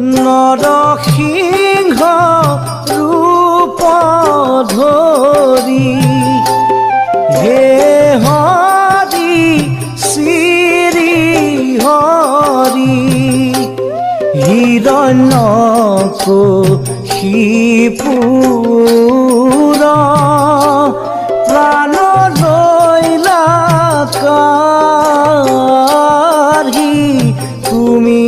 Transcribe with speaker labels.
Speaker 1: নৰসিংহ ৰূপ ধৰি হে হৰি শ্ৰী হৰি হিৰণ্যকশিপুৰ প্ৰাণ লৈলা কাঢ়ি তুমি